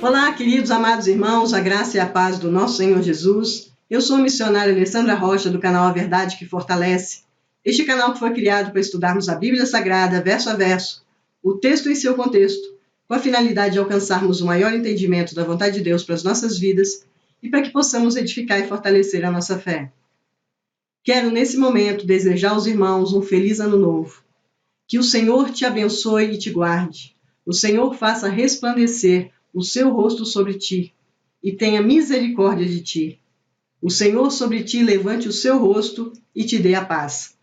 Olá, queridos amados irmãos, a graça e a paz do nosso Senhor Jesus. Eu sou a missionária Alessandra Rocha, do canal A Verdade que Fortalece. Este canal que foi criado para estudarmos a Bíblia Sagrada, verso a verso, o texto em seu contexto, com a finalidade de alcançarmos o maior entendimento da vontade de Deus para as nossas vidas e para que possamos edificar e fortalecer a nossa fé. Quero, nesse momento, desejar aos irmãos um feliz ano novo. Que o Senhor te abençoe e te guarde. O Senhor faça resplandecer o seu rosto sobre ti e tenha misericórdia de ti. O Senhor sobre ti levante o seu rosto e te dê a paz.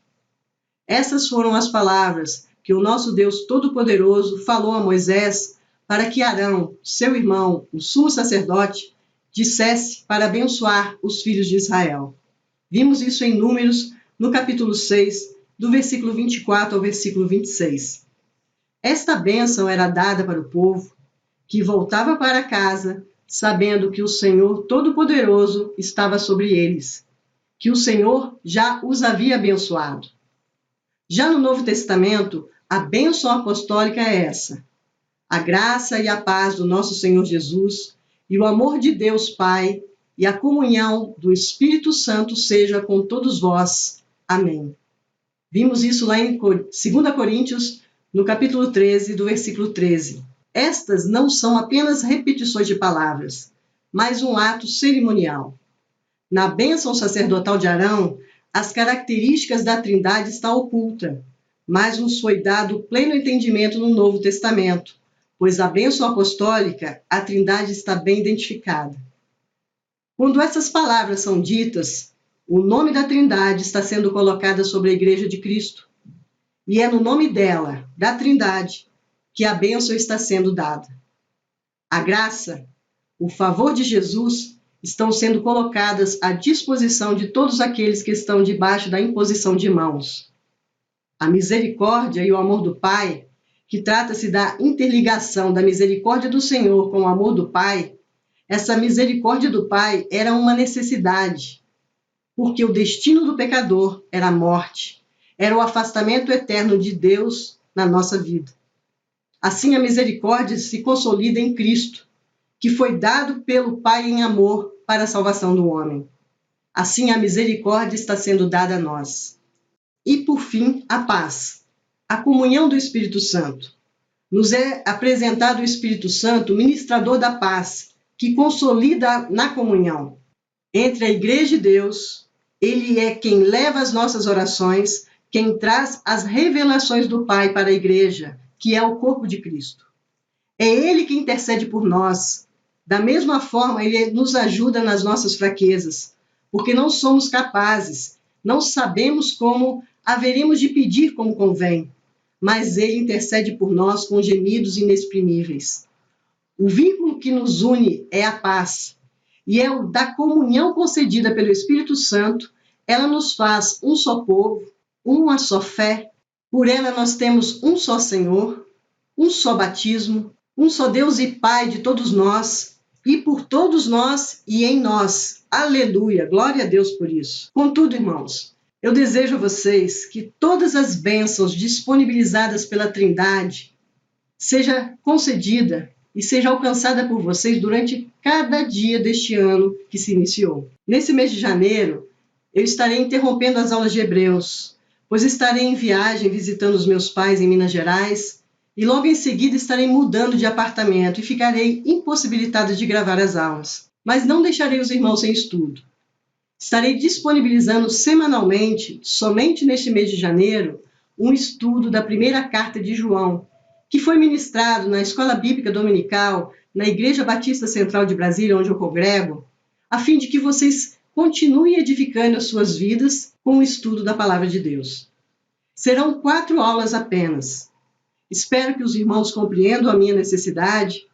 Essas foram as palavras que o nosso Deus Todo-Poderoso falou a Moisés para que Arão, seu irmão, o sumo sacerdote, dissesse para abençoar os filhos de Israel. Vimos isso em Números, no capítulo 6, do versículo 24 ao versículo 26. Esta bênção era dada para o povo, que voltava para casa, sabendo que o Senhor Todo-Poderoso estava sobre eles, que o Senhor já os havia abençoado. Já no Novo Testamento, a bênção apostólica é essa: a graça e a paz do nosso Senhor Jesus e o amor de Deus Pai e a comunhão do Espírito Santo seja com todos vós. Amém. Vimos isso lá em 2 Coríntios, no capítulo 13, do versículo 13. Estas não são apenas repetições de palavras, mas um ato cerimonial. Na bênção sacerdotal de Arão, as características da Trindade estão ocultas, mas nos foi dado pleno entendimento no Novo Testamento, pois a bênção apostólica, a Trindade está bem identificada. Quando essas palavras são ditas, o nome da Trindade está sendo colocado sobre a Igreja de Cristo, e é no nome dela, da Trindade, que a bênção está sendo dada. A graça, o favor de Jesus estão sendo colocadas à disposição de todos aqueles que estão debaixo da imposição de mãos. A misericórdia e o amor do Pai, que trata-se da interligação da misericórdia do Senhor com o amor do Pai, essa misericórdia do Pai era uma necessidade, porque o destino do pecador era a morte, era o afastamento eterno de Deus na nossa vida. Assim, a misericórdia se consolida em Cristo, que foi dado pelo Pai em amor para a salvação do homem. Assim, a misericórdia está sendo dada a nós. E, por fim, a paz, a comunhão do Espírito Santo. Nos é apresentado o Espírito Santo, ministrador da paz, que consolida na comunhão. Entre a Igreja e Deus, Ele é quem leva as nossas orações, quem traz as revelações do Pai para a Igreja, que é o corpo de Cristo. É Ele que intercede por nós. Da mesma forma, Ele nos ajuda nas nossas fraquezas, porque não somos capazes, não sabemos como haveremos de pedir como convém, mas Ele intercede por nós com gemidos inexprimíveis. O vínculo que nos une é a paz, e é o da comunhão concedida pelo Espírito Santo. Ela nos faz um só povo, uma só fé. Por ela nós temos um só Senhor, um só batismo, um só Deus e Pai de todos nós, e por todos nós e em nós. Aleluia! Glória a Deus por isso. Contudo, irmãos, eu desejo a vocês que todas as bênçãos disponibilizadas pela Trindade seja concedida e seja alcançada por vocês durante cada dia deste ano que se iniciou. Nesse mês de janeiro, eu estarei interrompendo as aulas de Hebreus, pois estarei em viagem visitando os meus pais em Minas Gerais e logo em seguida estarei mudando de apartamento e ficarei impossibilitada de gravar as aulas. Mas não deixarei os irmãos sem estudo. Estarei disponibilizando semanalmente, somente neste mês de janeiro, um estudo da primeira carta de João, que foi ministrado na Escola Bíblica Dominical, na Igreja Batista Central de Brasília, onde eu congrego, a fim de que vocês continuem edificando as suas vidas com o estudo da Palavra de Deus. Serão 4 aulas apenas. Espero que os irmãos compreendam a minha necessidade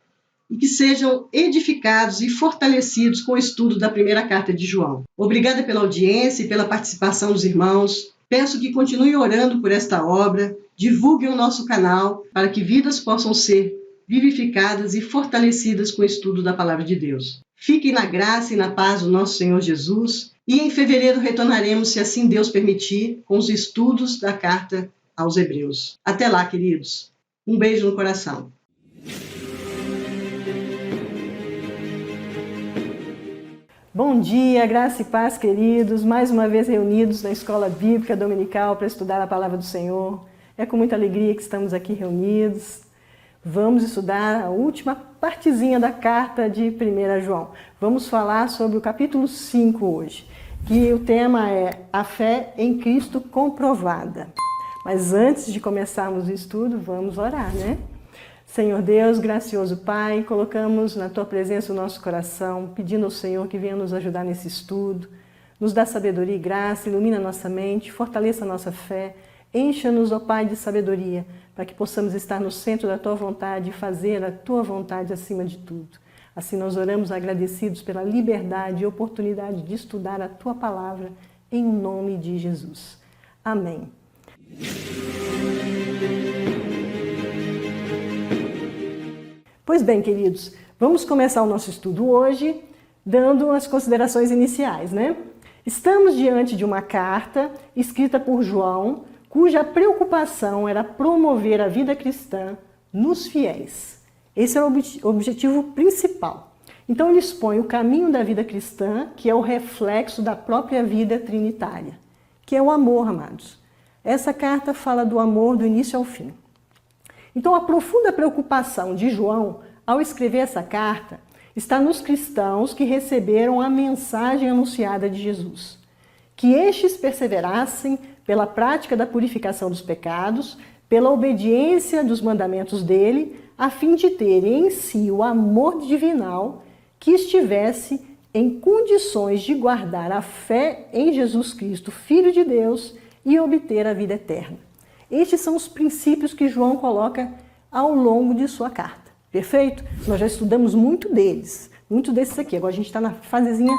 e que sejam edificados e fortalecidos com o estudo da primeira carta de João. Obrigada pela audiência e pela participação dos irmãos. Peço que continuem orando por esta obra, divulguem o nosso canal para que vidas possam ser vivificadas e fortalecidas com o estudo da Palavra de Deus. Fiquem na graça e na paz do nosso Senhor Jesus e em fevereiro retornaremos, se assim Deus permitir, com os estudos da carta aos Hebreus. Até lá, queridos. Um beijo no coração. Bom dia, graça e paz, queridos. Mais uma vez reunidos na Escola Bíblica Dominical para estudar a Palavra do Senhor. É com muita alegria que estamos aqui reunidos. Vamos estudar a última partezinha da carta de 1 João. Vamos falar sobre o capítulo 5 hoje, que o tema é a fé em Cristo comprovada. Mas antes de começarmos o estudo, vamos orar, né? Senhor Deus, gracioso Pai, colocamos na Tua presença o nosso coração, pedindo ao Senhor que venha nos ajudar nesse estudo, nos dá sabedoria e graça, ilumina nossa mente, fortaleça a nossa fé, encha-nos, ó Pai, de sabedoria, para que possamos estar no centro da Tua vontade e fazer a Tua vontade acima de tudo. Assim nós oramos agradecidos pela liberdade e oportunidade de estudar a Tua palavra, em nome de Jesus. Amém. Pois bem, queridos, vamos começar o nosso estudo hoje dando as considerações iniciais, né? Estamos diante de uma carta escrita por João, cuja preocupação era promover a vida cristã nos fiéis. Esse é o objetivo principal. Então ele expõe o caminho da vida cristã, que é o reflexo da própria vida trinitária, que é o amor, amados. Essa carta fala do amor do início ao fim. Então, a profunda preocupação de João, ao escrever essa carta, está nos cristãos que receberam a mensagem anunciada de Jesus. Que estes perseverassem pela prática da purificação dos pecados, pela obediência dos mandamentos dele, a fim de terem em si o amor divinal que estivesse em condições de guardar a fé em Jesus Cristo, Filho de Deus, e obter a vida eterna. Estes são os princípios que João coloca ao longo de sua carta. Perfeito? Nós já estudamos muito desses aqui. Agora a gente está na fasezinha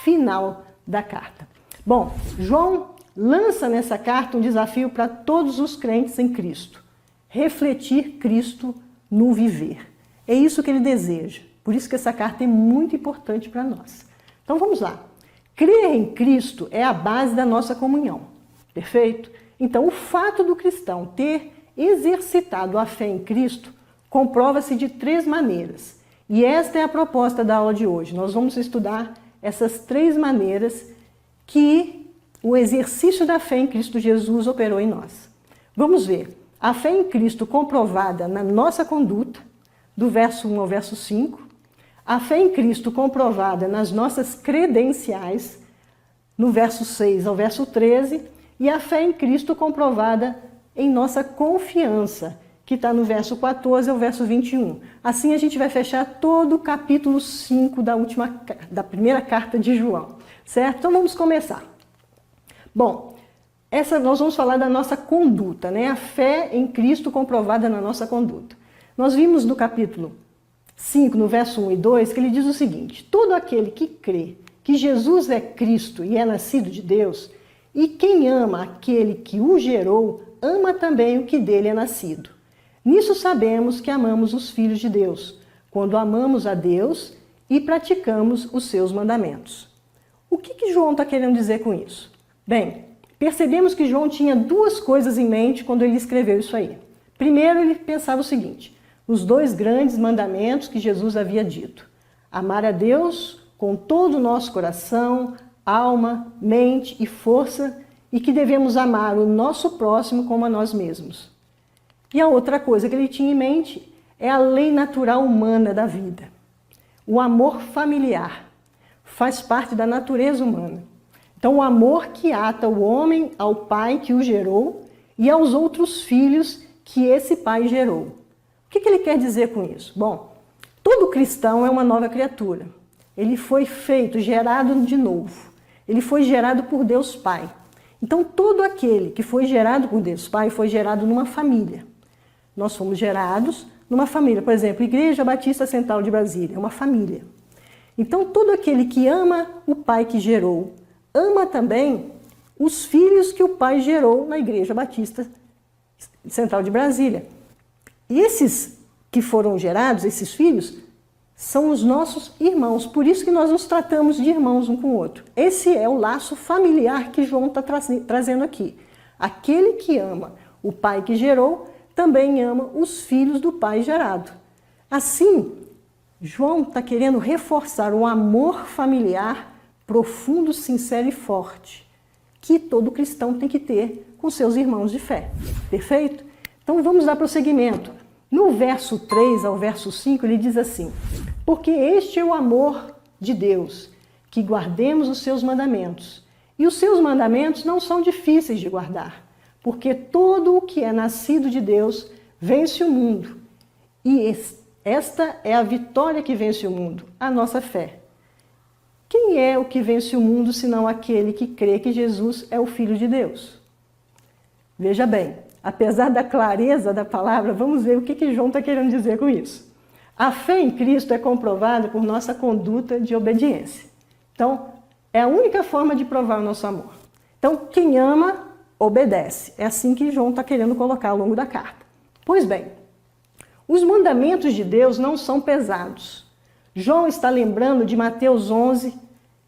final da carta. Bom, João lança nessa carta um desafio para todos os crentes em Cristo. Refletir Cristo no viver. É isso que ele deseja. Por isso que essa carta é muito importante para nós. Então vamos lá. Crer em Cristo é a base da nossa comunhão. Perfeito? Então, o fato do cristão ter exercitado a fé em Cristo comprova-se de 3 maneiras. E esta é a proposta da aula de hoje. Nós vamos estudar essas 3 maneiras que o exercício da fé em Cristo Jesus operou em nós. Vamos ver. A fé em Cristo comprovada na nossa conduta, do verso 1 ao verso 5. A fé em Cristo comprovada nas nossas credenciais, no verso 6 ao verso 13. E a fé em Cristo comprovada em nossa confiança, que está no verso 14 ao verso 21. Assim a gente vai fechar todo o capítulo 5 da primeira carta de João, certo? Então vamos começar. Bom, nós vamos falar da nossa conduta, né? A fé em Cristo comprovada na nossa conduta. Nós vimos no capítulo 5, no verso 1 e 2, que ele diz o seguinte: todo aquele que crê que Jesus é Cristo e é nascido de Deus, e quem ama aquele que o gerou, ama também o que dele é nascido. Nisso sabemos que amamos os filhos de Deus, quando amamos a Deus e praticamos os seus mandamentos. O que João está querendo dizer com isso? Bem, percebemos que João tinha 2 coisas em mente quando ele escreveu isso aí. Primeiro, ele pensava o seguinte: os 2 grandes mandamentos que Jesus havia dito. Amar a Deus com todo o nosso coração, alma, mente e força, e que devemos amar o nosso próximo como a nós mesmos. E a outra coisa que ele tinha em mente é a lei natural humana da vida. O amor familiar faz parte da natureza humana. Então, o amor que ata o homem ao pai que o gerou e aos outros filhos que esse pai gerou. O que ele quer dizer com isso? Bom, todo cristão é uma nova criatura. Ele foi feito, gerado de novo. Ele foi gerado por Deus Pai. Então, todo aquele que foi gerado por Deus Pai foi gerado numa família. Nós fomos gerados numa família. Por exemplo, Igreja Batista Central de Brasília, é uma família. Então, todo aquele que ama o Pai que gerou, ama também os filhos que o Pai gerou na Igreja Batista Central de Brasília. E esses que foram gerados, esses filhos, são os nossos irmãos, por isso que nós nos tratamos de irmãos um com o outro. Esse é o laço familiar que João está trazendo aqui. Aquele que ama o pai que gerou, também ama os filhos do pai gerado. Assim, João está querendo reforçar o amor familiar profundo, sincero e forte, que todo cristão tem que ter com seus irmãos de fé. Perfeito? Então vamos dar prosseguimento. No verso 3 ao verso 5, ele diz assim: porque este é o amor de Deus, que guardemos os seus mandamentos. E os seus mandamentos não são difíceis de guardar, porque todo o que é nascido de Deus vence o mundo. E esta é a vitória que vence o mundo, a nossa fé. Quem é o que vence o mundo, senão aquele que crê que Jesus é o Filho de Deus? Veja bem, apesar da clareza da palavra, vamos ver o que João está querendo dizer com isso. A fé em Cristo é comprovada por nossa conduta de obediência. Então, é a única forma de provar o nosso amor. Então, quem ama, obedece. É assim que João está querendo colocar ao longo da carta. Pois bem, os mandamentos de Deus não são pesados. João está lembrando de Mateus 11,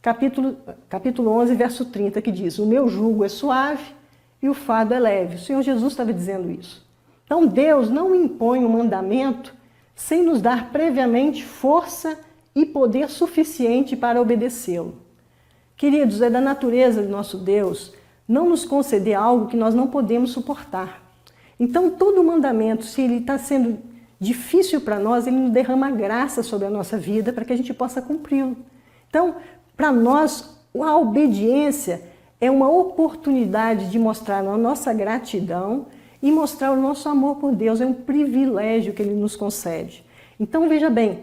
capítulo 11, verso 30, que diz: o meu jugo é suave e o fardo é leve. O Senhor Jesus estava dizendo isso. Então Deus não impõe um mandamento sem nos dar previamente força e poder suficiente para obedecê-lo. Queridos, é da natureza do nosso Deus não nos conceder algo que nós não podemos suportar. Então todo mandamento, se ele está sendo difícil para nós, ele nos derrama graça sobre a nossa vida para que a gente possa cumpri-lo. Então, para nós, a obediência é uma oportunidade de mostrar a nossa gratidão e mostrar o nosso amor por Deus. É um privilégio que Ele nos concede. Então, veja bem,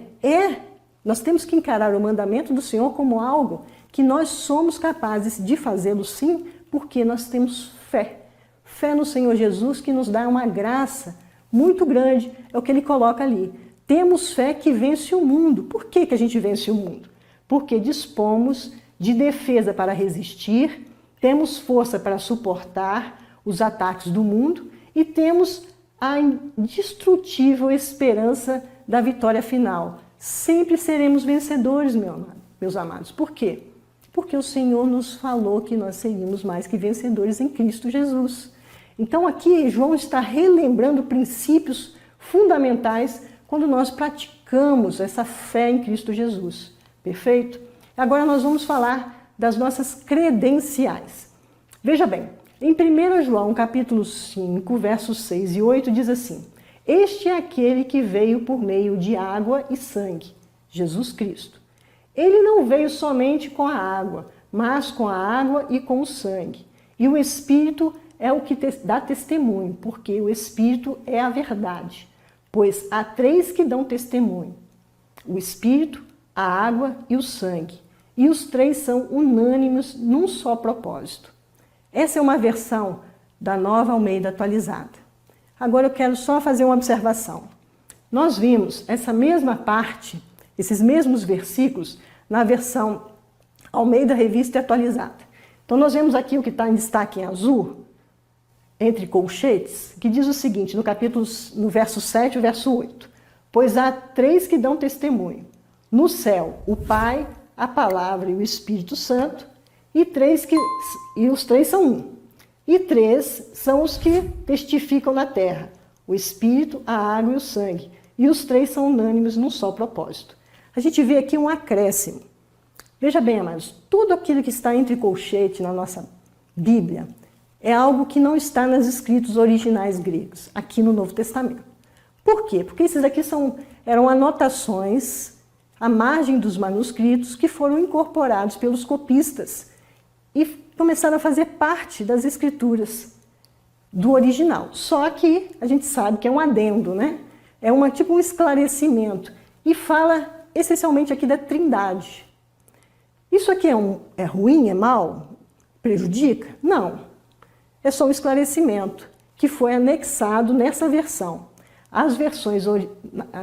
nós temos que encarar o mandamento do Senhor como algo que nós somos capazes de fazê-lo sim, porque nós temos fé. Fé no Senhor Jesus, que nos dá uma graça muito grande, é o que ele coloca ali. Temos fé que vence o mundo. Por que a gente vence o mundo? Porque dispomos de defesa para resistir, temos força para suportar os ataques do mundo e temos a indestrutível esperança da vitória final. Sempre seremos vencedores, meus amados. Por quê? Porque o Senhor nos falou que nós seríamos mais que vencedores em Cristo Jesus. Então aqui João está relembrando princípios fundamentais quando nós praticamos essa fé em Cristo Jesus. Perfeito? Agora nós vamos falar das nossas credenciais. Veja bem, em 1 João capítulo 5, versos 6 e 8 diz assim: este é aquele que veio por meio de água e sangue, Jesus Cristo. Ele não veio somente com a água, mas com a água e com o sangue. E o Espírito é o que dá testemunho, porque o Espírito é a verdade. Pois há três que dão testemunho: o Espírito, a água e o sangue. E os três são unânimes num só propósito. Essa é uma versão da Nova Almeida atualizada. Agora eu quero só fazer uma observação. Nós vimos essa mesma parte, esses mesmos versículos, na versão Almeida Revista e Atualizada. Então nós vemos aqui o que está em destaque em azul, entre colchetes, que diz o seguinte, no verso 7 e verso 8. Pois há três que dão testemunho. No céu, o Pai, a Palavra e o Espírito Santo, e os três são um. E três são os que testificam na terra: o Espírito, a água e o sangue. E os três são unânimes num só propósito. A gente vê aqui um acréscimo. Veja bem, amados, tudo aquilo que está entre colchete na nossa Bíblia é algo que não está nos escritos originais gregos, aqui no Novo Testamento. Por quê? Porque esses aqui eram anotações à margem dos manuscritos que foram incorporados pelos copistas e começaram a fazer parte das escrituras do original. Só que a gente sabe que é um adendo, né? É tipo um esclarecimento. E fala essencialmente aqui da Trindade. Isso aqui é ruim, é mal? Prejudica? Não. É só um esclarecimento que foi anexado nessa versão. As versões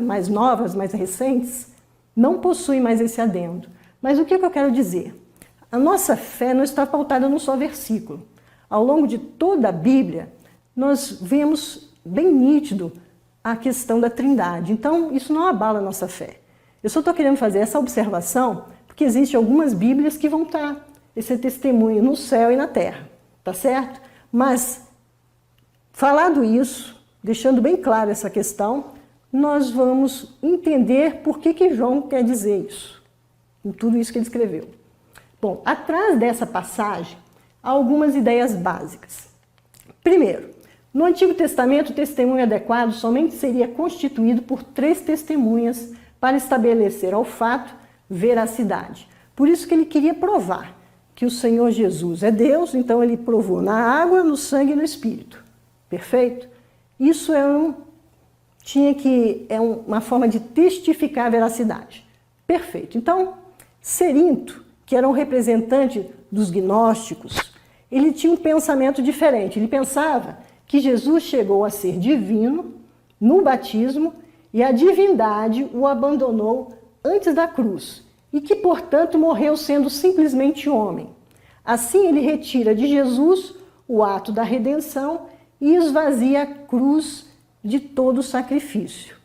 mais novas, mais recentes, não possuem mais esse adendo. Mas o que eu quero dizer? A nossa fé não está pautada num só versículo. Ao longo de toda a Bíblia, nós vemos bem nítido a questão da Trindade. Então, isso não abala a nossa fé. Eu só estou querendo fazer essa observação porque existem algumas Bíblias que vão estar esse testemunho no céu e na terra. Tá certo? Mas, falado isso, deixando bem clara essa questão, nós vamos entender por que João quer dizer isso, em tudo isso que ele escreveu. Bom, atrás dessa passagem, há algumas ideias básicas. Primeiro, no Antigo Testamento, o testemunho adequado somente seria constituído por 3 testemunhas para estabelecer ao fato veracidade. Por isso que ele queria provar que o Senhor Jesus é Deus, então ele provou na água, no sangue e no Espírito. Perfeito? Isso é uma forma de testificar a veracidade. Perfeito. Então, Cerinto, que era um representante dos gnósticos, ele tinha um pensamento diferente. Ele pensava que Jesus chegou a ser divino no batismo e a divindade o abandonou antes da cruz e que, portanto, morreu sendo simplesmente homem. Assim, ele retira de Jesus o ato da redenção e esvazia a cruz de todo o sacrifício.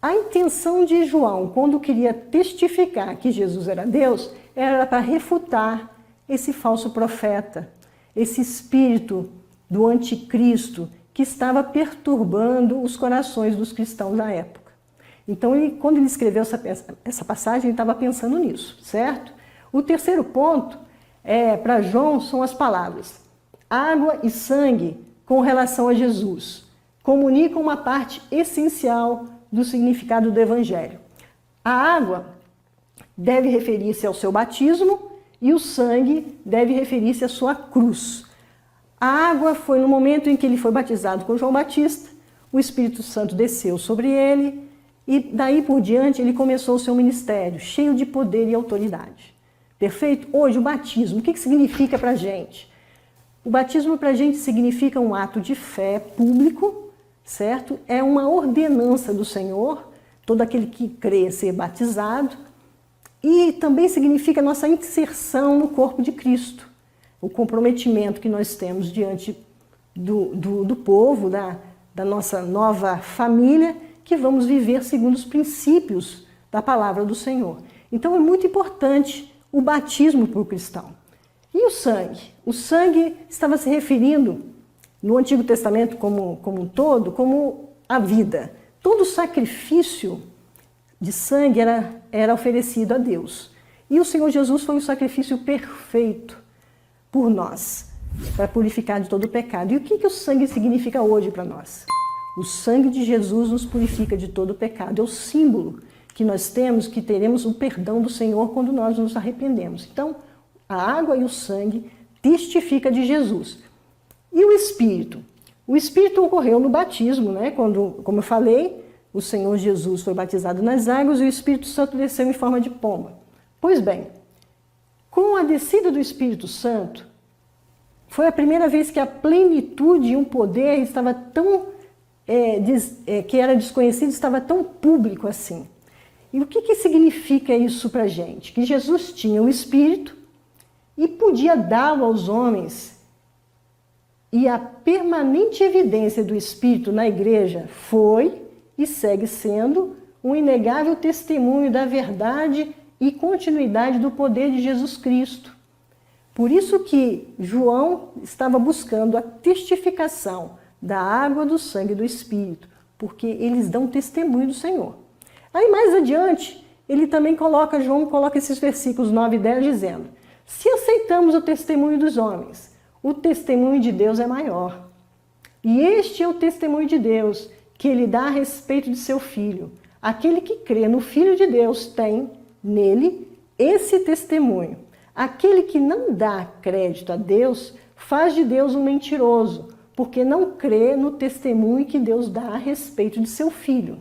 A intenção de João, quando queria testificar que Jesus era Deus, era para refutar esse falso profeta, esse espírito do anticristo que estava perturbando os corações dos cristãos da época. Então, quando ele escreveu essa passagem, ele estava pensando nisso, certo? O terceiro ponto para João são as palavras água e sangue com relação a Jesus. Comunicam uma parte essencial do significado do Evangelho. A água deve referir-se ao seu batismo e o sangue deve referir-se à sua cruz. A água foi no momento em que ele foi batizado com João Batista, o Espírito Santo desceu sobre ele e daí por diante ele começou o seu ministério, cheio de poder e autoridade. Perfeito? Hoje o batismo, o que significa para a gente? O batismo para a gente significa um ato de fé público, certo? É uma ordenança do Senhor, todo aquele que crê ser batizado, e também significa nossa inserção no corpo de Cristo, o comprometimento que nós temos diante do povo, da nossa nova família, que vamos viver segundo os princípios da palavra do Senhor. Então é muito importante o batismo para o cristão. E o sangue? O sangue estava se referindo, no Antigo Testamento como um todo, como a vida. Todo sacrifício de sangue era oferecido a Deus. E o Senhor Jesus foi o sacrifício perfeito por nós, para purificar de todo o pecado. E o que o sangue significa hoje para nós? O sangue de Jesus nos purifica de todo o pecado. É o símbolo que nós temos, que teremos o perdão do Senhor quando nós nos arrependemos. Então, a água e o sangue testifica de Jesus. E o Espírito? O Espírito ocorreu no batismo, né? Quando, como eu falei, o Senhor Jesus foi batizado nas águas e o Espírito Santo desceu em forma de pomba. Pois bem, com a descida do Espírito Santo, foi a primeira vez que a plenitude e um poder estava tão, que era desconhecido, estava tão público assim. E o que significa isso para a gente? Que Jesus tinha o Espírito e podia dá-lo aos homens. E a permanente evidência do Espírito na igreja foi e segue sendo um inegável testemunho da verdade e continuidade do poder de Jesus Cristo. Por isso que João estava buscando a testificação da água, do sangue e do Espírito, porque eles dão testemunho do Senhor. Aí mais adiante, João coloca esses versículos 9 e 10 dizendo: se aceitamos o testemunho dos homens, o testemunho de Deus é maior. E este é o testemunho de Deus, que ele dá a respeito de seu Filho. Aquele que crê no Filho de Deus tem, nele, esse testemunho. Aquele que não dá crédito a Deus, faz de Deus um mentiroso, porque não crê no testemunho que Deus dá a respeito de seu Filho.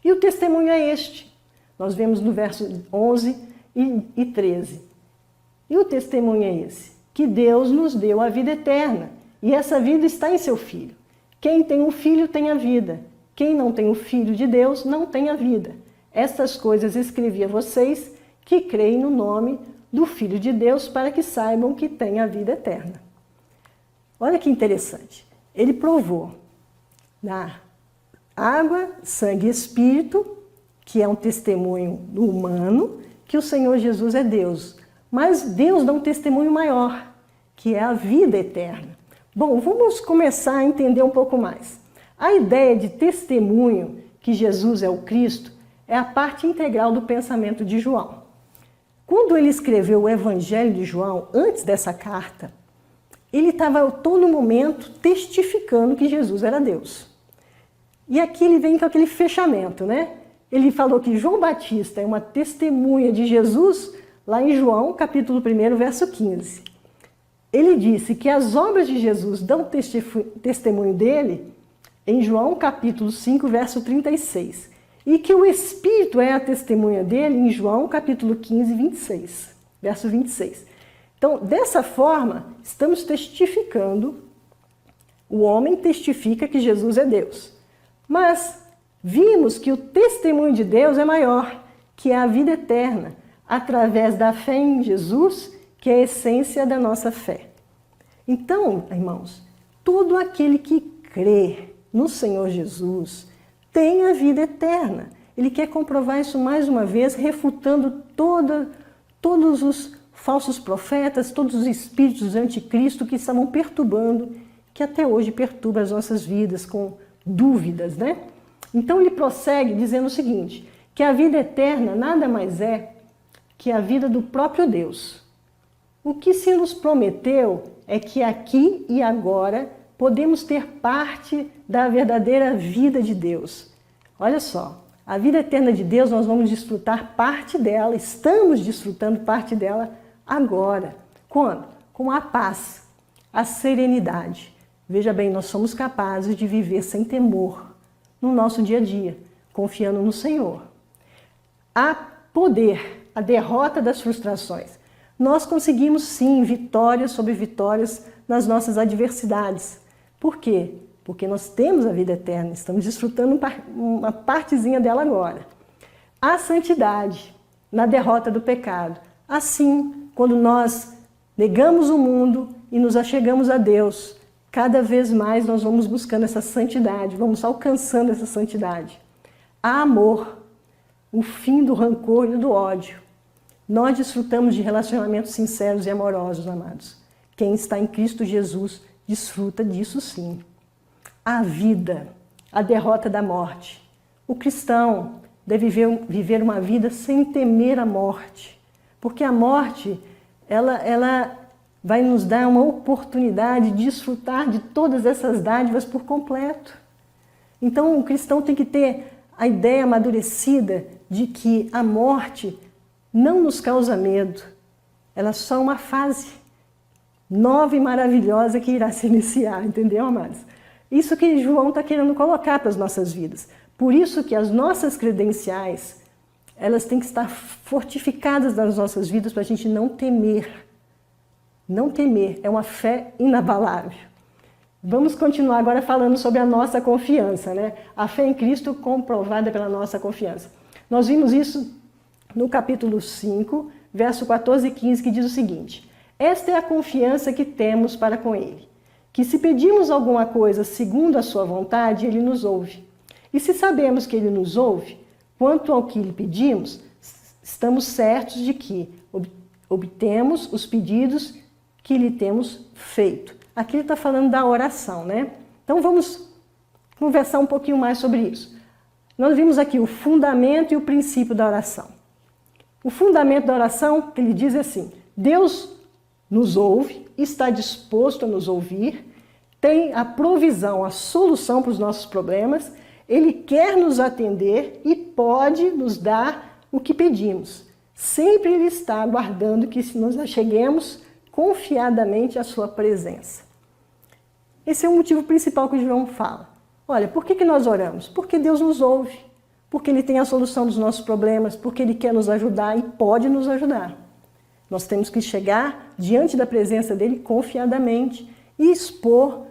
E o testemunho é este. Nós vemos no verso 11 e 13. E o testemunho é esse: que Deus nos deu a vida eterna, e essa vida está em seu Filho. Quem tem um filho tem a vida. Quem não tem o Filho de Deus não tem a vida. Estas coisas escrevi a vocês que creem no nome do Filho de Deus, para que saibam que têm a vida eterna. Olha que interessante. Ele provou na água, sangue e Espírito, que é um testemunho humano, que o Senhor Jesus é Deus. Mas Deus dá um testemunho maior, que é a vida eterna. Bom, vamos começar a entender um pouco mais. A ideia de testemunho, que Jesus é o Cristo, é a parte integral do pensamento de João. quando ele escreveu o Evangelho de João, antes dessa carta, ele estava a todo momento testificando que Jesus era Deus. E aqui ele vem com aquele fechamento, né? Ele falou que João Batista é uma testemunha de Jesus, lá em João, capítulo 1, verso 15. Ele disse que as obras de Jesus dão testemunho dele em João, capítulo 5, verso 36. E que o Espírito é a testemunha dele em João, capítulo 15, 26, verso 26. Então, dessa forma, estamos testificando, o homem testifica que Jesus é Deus. Mas vimos que o testemunho de Deus é maior, que é a vida eterna, através da fé em Jesus, que é a essência da nossa fé. Então, irmãos, todo aquele que crê no Senhor Jesus tem a vida eterna. Ele quer comprovar isso mais uma vez, refutando todos os falsos profetas, todos os espíritos anticristo que estavam perturbando, que até hoje perturbam as nossas vidas com dúvidas, né? Então ele prossegue dizendo o seguinte, que a vida eterna nada mais é que a vida do próprio Deus. O que se nos prometeu é que aqui e agora podemos ter parte da verdadeira vida de Deus. Olha só, a vida eterna de Deus nós vamos desfrutar parte dela, estamos desfrutando parte dela agora. Quando? Com a paz, a serenidade. Veja bem, nós somos capazes de viver sem temor no nosso dia a dia, confiando no Senhor. Há poder, a derrota das frustrações. Nós conseguimos sim vitórias sobre vitórias nas nossas adversidades. Por quê? Porque nós temos a vida eterna, estamos desfrutando uma partezinha dela agora. A santidade na derrota do pecado. Assim, quando nós negamos o mundo e nos achegamos a Deus, cada vez mais nós vamos buscando essa santidade, vamos alcançando essa santidade. Há amor, o fim do rancor e do ódio. Nós desfrutamos de relacionamentos sinceros e amorosos, amados. Quem está em Cristo Jesus desfruta disso sim. A vida, a derrota da morte. O cristão deve viver uma vida sem temer a morte, porque a morte, ela vai nos dar uma oportunidade de desfrutar de todas essas dádivas por completo. Então, o cristão tem que ter a ideia amadurecida de que a morte não nos causa medo. Ela é só uma fase nova e maravilhosa que irá se iniciar, entendeu, amados? Isso que João está querendo colocar para as nossas vidas. Por isso que as nossas credenciais, elas têm que estar fortificadas nas nossas vidas para a gente não temer. Não temer, é uma fé inabalável. Vamos continuar agora falando sobre a nossa confiança, né? A fé em Cristo comprovada pela nossa confiança. Nós vimos isso no capítulo 5, verso 14 e 15, que diz o seguinte: esta é a confiança que temos para com Ele, que se pedimos alguma coisa segundo a sua vontade, Ele nos ouve. E se sabemos que Ele nos ouve, quanto ao que lhe pedimos, estamos certos de que obtemos os pedidos que lhe temos feito. Aqui ele está falando da oração, né? Então vamos conversar um pouquinho mais sobre isso. Nós vimos aqui o fundamento e o princípio da oração. O fundamento da oração, que ele diz assim: Deus nos ouve, está disposto a nos ouvir, tem a provisão, a solução para os nossos problemas, Ele quer nos atender e pode nos dar o que pedimos. Sempre Ele está aguardando que nos acheguemos confiadamente à sua presença. Esse é o motivo principal que João fala. Olha, por que nós oramos? Porque Deus nos ouve, porque Ele tem a solução dos nossos problemas, porque Ele quer nos ajudar e pode nos ajudar. Nós temos que chegar diante da presença dEle confiadamente e expor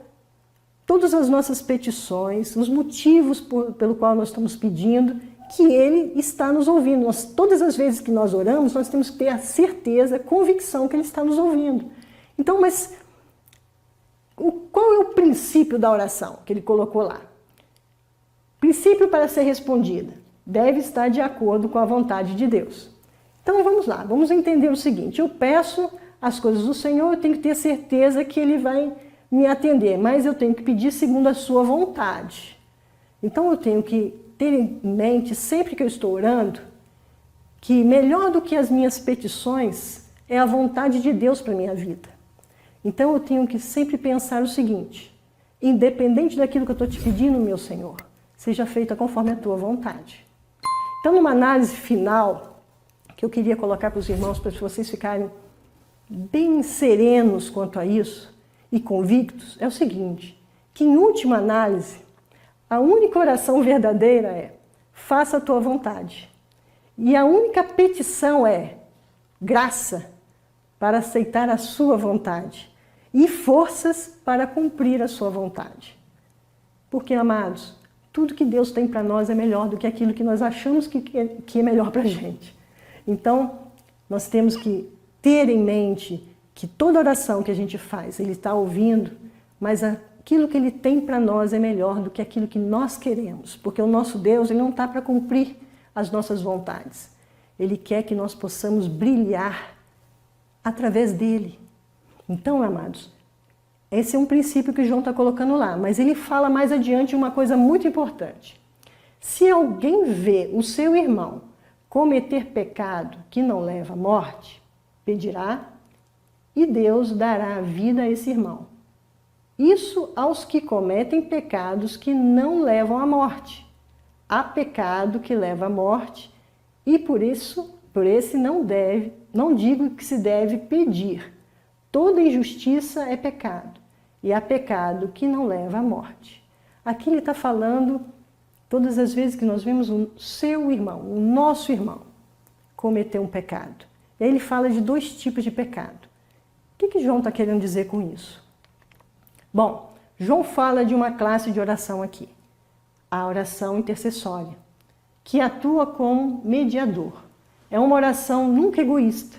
todas as nossas petições, os motivos pelo qual nós estamos pedindo, que Ele está nos ouvindo. Todas as vezes que nós oramos, nós temos que ter a certeza, a convicção que Ele está nos ouvindo. Então, mas qual é o princípio da oração que ele colocou lá? Princípio para ser respondida: deve estar de acordo com a vontade de Deus. Então vamos lá, vamos entender o seguinte: eu peço as coisas do Senhor, eu tenho que ter certeza que Ele vai me atender, mas eu tenho que pedir segundo a sua vontade. Então eu tenho que ter em mente, sempre que eu estou orando, que melhor do que as minhas petições é a vontade de Deus para a minha vida. Então eu tenho que sempre pensar o seguinte: independente daquilo que eu estou te pedindo, meu Senhor, seja feita conforme a tua vontade. Então, numa análise final, que eu queria colocar para os irmãos, para vocês ficarem bem serenos quanto a isso e convictos, é o seguinte: que em última análise, a única oração verdadeira é: faça a tua vontade. E a única petição é graça para aceitar a sua vontade e forças para cumprir a sua vontade. Porque, amados, tudo que Deus tem para nós é melhor do que aquilo que nós achamos que é melhor para a gente. Então, nós temos que ter em mente que toda oração que a gente faz, Ele está ouvindo, mas aquilo que Ele tem para nós é melhor do que aquilo que nós queremos. Porque o nosso Deus, Ele não está para cumprir as nossas vontades. Ele quer que nós possamos brilhar através dEle. Então, amados, esse é um princípio que João está colocando lá, mas ele fala mais adiante uma coisa muito importante. Se alguém vê o seu irmão cometer pecado que não leva à morte, pedirá e Deus dará a vida a esse irmão. Isso aos que cometem pecados que não levam à morte. Há pecado que leva à morte e por esse não digo que se deve pedir. Toda injustiça é pecado, e há pecado que não leva à morte. Aqui ele está falando todas as vezes que nós vemos o seu irmão, o nosso irmão, cometer um pecado. E aí ele fala de dois tipos de pecado. O que João está querendo dizer com isso? Bom, João fala de uma classe de oração aqui, a oração intercessória, que atua como mediador. É uma oração nunca egoísta.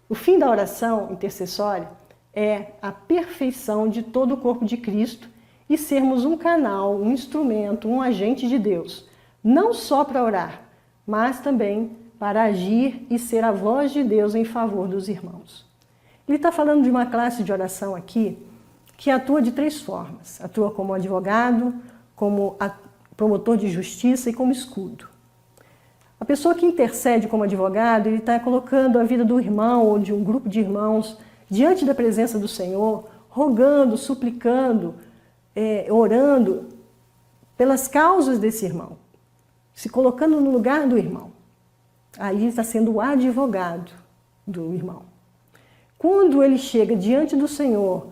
O fim da oração intercessória é a perfeição de todo o corpo de Cristo e sermos um canal, um instrumento, um agente de Deus, não só para orar, mas também para agir e ser a voz de Deus em favor dos irmãos. Ele está falando de uma classe de oração aqui que atua de três formas. Atua como advogado, como promotor de justiça e como escudo. A pessoa que intercede como advogado, ele está colocando a vida do irmão ou de um grupo de irmãos diante da presença do Senhor, rogando, suplicando, orando pelas causas desse irmão, se colocando no lugar do irmão. Aí está sendo o advogado do irmão. Quando ele chega diante do Senhor,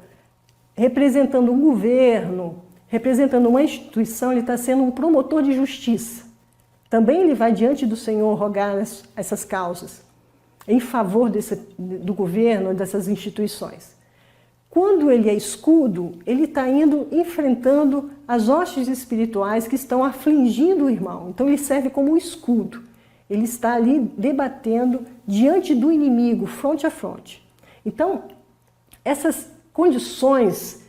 representando um governo, representando uma instituição, ele está sendo um promotor de justiça. Também ele vai diante do Senhor rogar essas causas em favor do governo, dessas instituições. Quando ele é escudo, ele está indo enfrentando as hostes espirituais que estão afligindo o irmão. Então ele serve como um escudo. Ele está ali debatendo diante do inimigo, fronte a fronte. Então, essas condições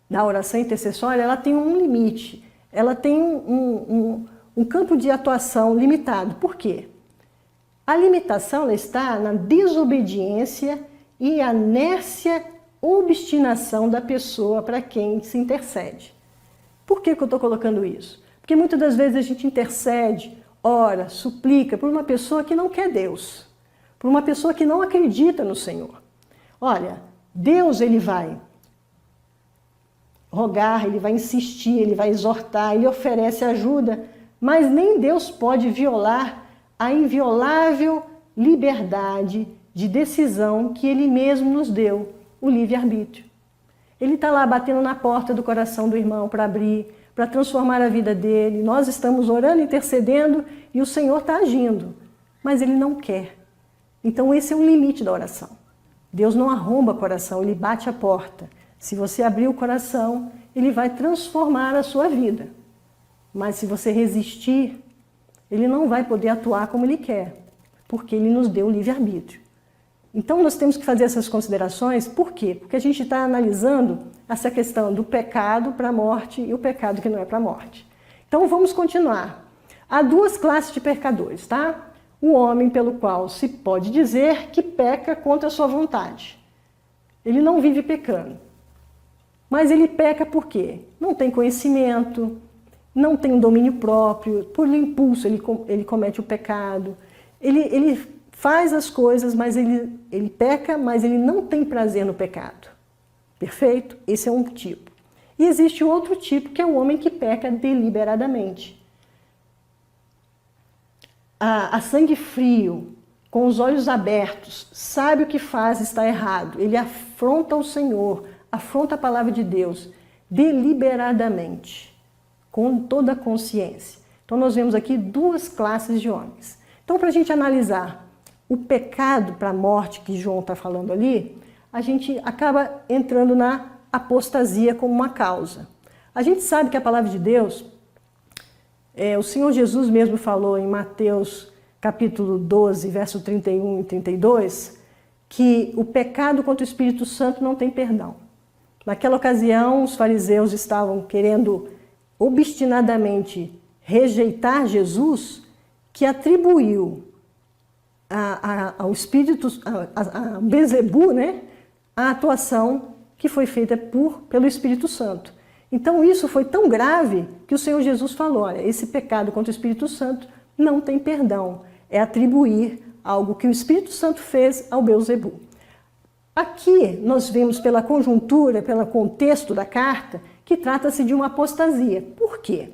da oração intercessória, ela tem um limite, ela tem um campo de atuação limitado. Por quê? A limitação está na desobediência e a inércia, obstinação da pessoa para quem se intercede. Por que eu estou colocando isso? Porque muitas das vezes a gente intercede, ora, suplica por uma pessoa que não quer Deus, por uma pessoa que não acredita no Senhor. Olha, Deus ele vai rogar, ele vai insistir, ele vai exortar, ele oferece ajuda, mas nem Deus pode violar a inviolável liberdade de decisão que Ele mesmo nos deu, o livre-arbítrio. Ele está lá batendo na porta do coração do irmão para abrir, para transformar a vida dele. Nós estamos orando, intercedendo e o Senhor está agindo, mas Ele não quer. Então esse é o limite da oração. Deus não arromba o coração, Ele bate a porta. Se você abrir o coração, Ele vai transformar a sua vida. Mas se você resistir, Ele não vai poder atuar como Ele quer, porque Ele nos deu o livre-arbítrio. Então nós temos que fazer essas considerações, por quê? Porque a gente está analisando essa questão do pecado para a morte e o pecado que não é para a morte. Então vamos continuar. Há duas classes de pecadores, tá? O homem pelo qual se pode dizer que peca contra a sua vontade. Ele não vive pecando. Mas ele peca por quê? Não tem conhecimento, não tem um domínio próprio, por impulso ele comete o pecado, ele faz as coisas, mas ele peca, mas ele não tem prazer no pecado. Perfeito? Esse é um tipo. E existe outro tipo, que é o homem que peca deliberadamente. A sangue frio, com os olhos abertos, sabe o que faz, está errado. Ele afronta o Senhor, afronta a palavra de Deus, deliberadamente, com toda a consciência. Então nós vemos aqui duas classes de homens. Então, para a gente analisar o pecado para a morte que João está falando ali, a gente acaba entrando na apostasia como uma causa. A gente sabe que a palavra de Deus, o Senhor Jesus mesmo falou em Mateus capítulo 12, verso 31 e 32, que o pecado contra o Espírito Santo não tem perdão. Naquela ocasião, os fariseus estavam querendo obstinadamente rejeitar Jesus, que atribuiu ao Espírito, a Beelzebu, né, a atuação que foi feita pelo Espírito Santo. Então isso foi tão grave que o Senhor Jesus falou, olha, esse pecado contra o Espírito Santo não tem perdão, é atribuir algo que o Espírito Santo fez ao Beelzebu. Aqui nós vemos pela conjuntura, pelo contexto da carta, que trata-se de uma apostasia. Por quê?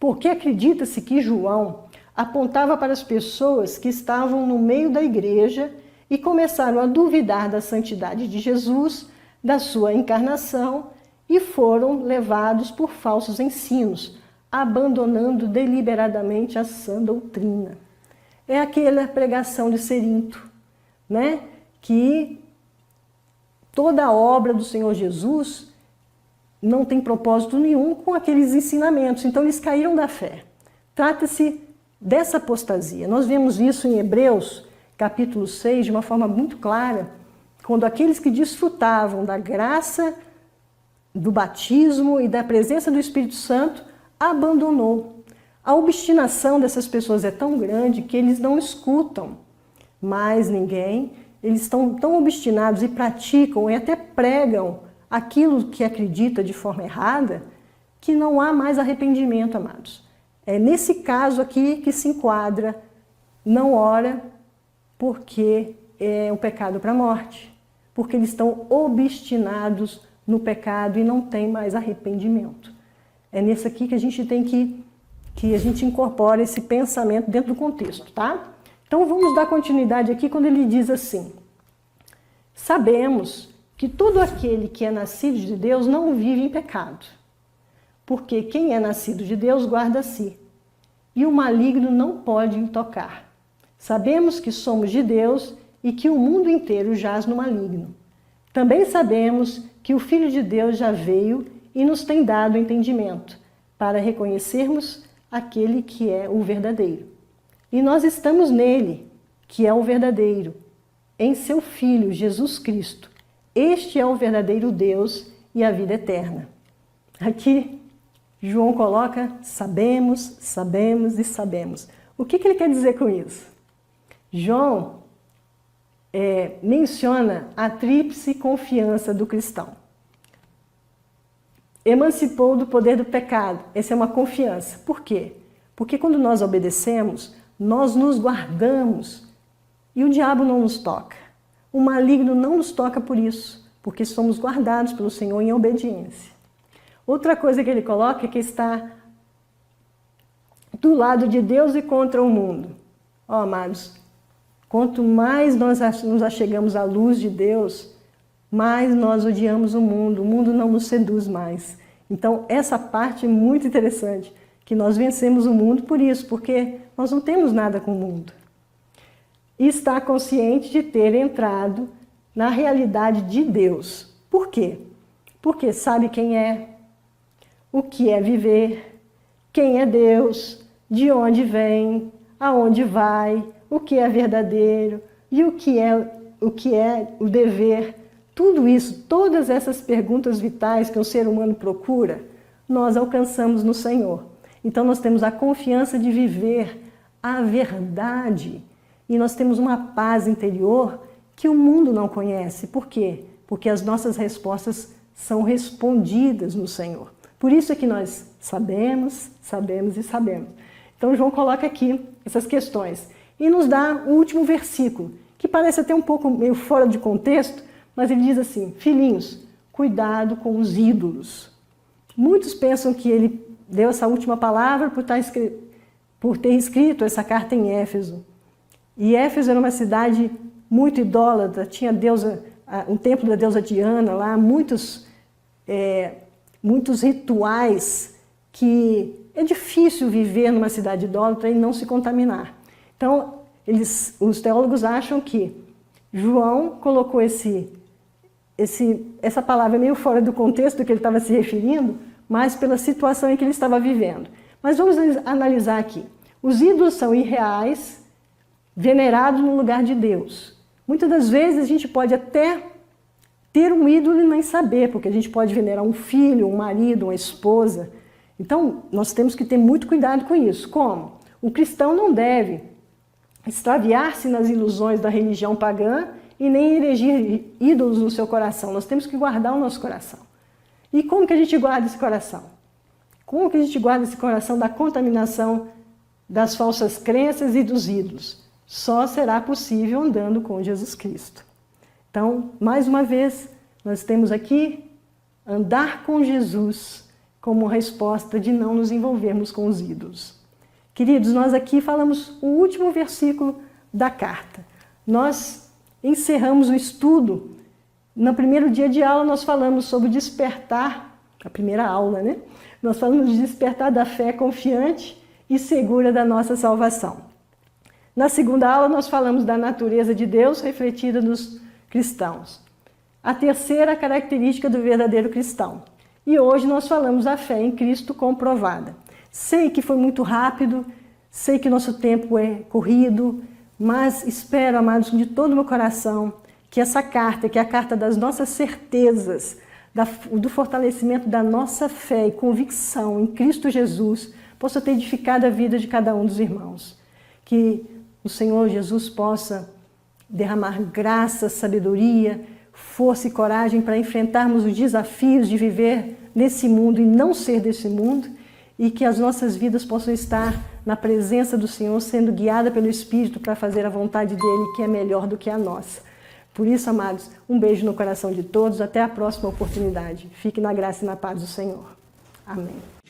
Porque acredita-se que João apontava para as pessoas que estavam no meio da igreja e começaram a duvidar da santidade de Jesus, da sua encarnação, e foram levados por falsos ensinos, abandonando deliberadamente a sã doutrina. É aquela pregação de Cerinto, né? Que toda a obra do Senhor Jesus não tem propósito nenhum com aqueles ensinamentos, então eles caíram da fé. Trata-se dessa apostasia. Nós vemos isso em Hebreus, capítulo 6, de uma forma muito clara, quando aqueles que desfrutavam da graça do batismo e da presença do Espírito Santo abandonou. A obstinação dessas pessoas é tão grande que eles não escutam mais ninguém, eles estão tão obstinados e praticam e até pregam aquilo que acredita de forma errada, que não há mais arrependimento, amados. É nesse caso aqui que se enquadra, não ora, porque é um pecado para a morte, porque eles estão obstinados no pecado e não tem mais arrependimento. É nesse aqui que a gente tem que a gente incorpora esse pensamento dentro do contexto, tá? Então vamos dar continuidade aqui quando ele diz assim: sabemos que todo aquele que é nascido de Deus não vive em pecado, porque quem é nascido de Deus guarda a si, e o maligno não pode o tocar. Sabemos que somos de Deus e que o mundo inteiro jaz no maligno. Também sabemos que o Filho de Deus já veio e nos tem dado entendimento, para reconhecermos aquele que é o verdadeiro. E nós estamos nele, que é o verdadeiro, em seu Filho, Jesus Cristo. Este é o verdadeiro Deus e a vida eterna. Aqui, João coloca sabemos, sabemos e sabemos. O que ele quer dizer com isso? João menciona a tríplice confiança do cristão. Emancipou do poder do pecado. Essa é uma confiança. Por quê? Porque quando nós obedecemos, nós nos guardamos e o diabo não nos toca. O maligno não nos toca por isso, porque somos guardados pelo Senhor em obediência. Outra coisa que ele coloca é que está do lado de Deus e contra o mundo. Ó, amados, quanto mais nós nos achegamos à luz de Deus, mais nós odiamos o mundo não nos seduz mais. Então, essa parte é muito interessante, que nós vencemos o mundo por isso, porque nós não temos nada com o mundo. E está consciente de ter entrado na realidade de Deus. Por quê? Porque sabe quem é, o que é viver, quem é Deus, de onde vem, aonde vai, o que é verdadeiro e o que é o dever. Tudo isso, todas essas perguntas vitais que o ser humano procura, nós alcançamos no Senhor. Então nós temos a confiança de viver a verdade e nós temos uma paz interior que o mundo não conhece. Por quê? Porque as nossas respostas são respondidas no Senhor. Por isso é que nós sabemos, sabemos e sabemos. Então João coloca aqui essas questões e nos dá o último versículo, que parece até um pouco meio fora de contexto, mas ele diz assim: filhinhos, cuidado com os ídolos. Muitos pensam que ele deu essa última palavra por ter escrito essa carta em Éfeso. E Éfeso era uma cidade muito idólatra, tinha um templo da deusa Diana lá, muitos rituais que é difícil viver numa cidade idólatra e não se contaminar. Então, os teólogos acham que João colocou essa palavra meio fora do contexto do que ele estava se referindo, mas pela situação em que ele estava vivendo. Mas vamos analisar aqui. Os ídolos são irreais, venerados no lugar de Deus. Muitas das vezes a gente pode até ter um ídolo e nem saber, porque a gente pode venerar um filho, um marido, uma esposa. Então, nós temos que ter muito cuidado com isso. Como? O cristão não deve extraviar-se nas ilusões da religião pagã e nem erigir ídolos no seu coração. Nós temos que guardar o nosso coração. E como que a gente guarda esse coração? Como que a gente guarda esse coração da contaminação das falsas crenças e dos ídolos? Só será possível andando com Jesus Cristo. Então, mais uma vez, nós temos aqui andar com Jesus como resposta de não nos envolvermos com os ídolos. Queridos, nós aqui falamos o último versículo da carta. Nós encerramos o estudo. No primeiro dia de aula nós falamos sobre o despertar, a primeira aula, né? Nós falamos de despertar da fé confiante e segura da nossa salvação. Na segunda aula nós falamos da natureza de Deus refletida nos cristãos. A terceira característica do verdadeiro cristão. E hoje nós falamos da fé em Cristo comprovada. Sei que foi muito rápido, sei que nosso tempo é corrido, mas espero, amados, de todo o meu coração, que essa carta, que é a carta das nossas certezas, do fortalecimento da nossa fé e convicção em Cristo Jesus, possa ter edificado a vida de cada um dos irmãos. Que o Senhor Jesus possa derramar graça, sabedoria, força e coragem para enfrentarmos os desafios de viver nesse mundo e não ser desse mundo, e que as nossas vidas possam estar na presença do Senhor, sendo guiada pelo Espírito para fazer a vontade dEle, que é melhor do que a nossa. Por isso, amados, um beijo no coração de todos, até a próxima oportunidade. Fique na graça e na paz do Senhor. Amém.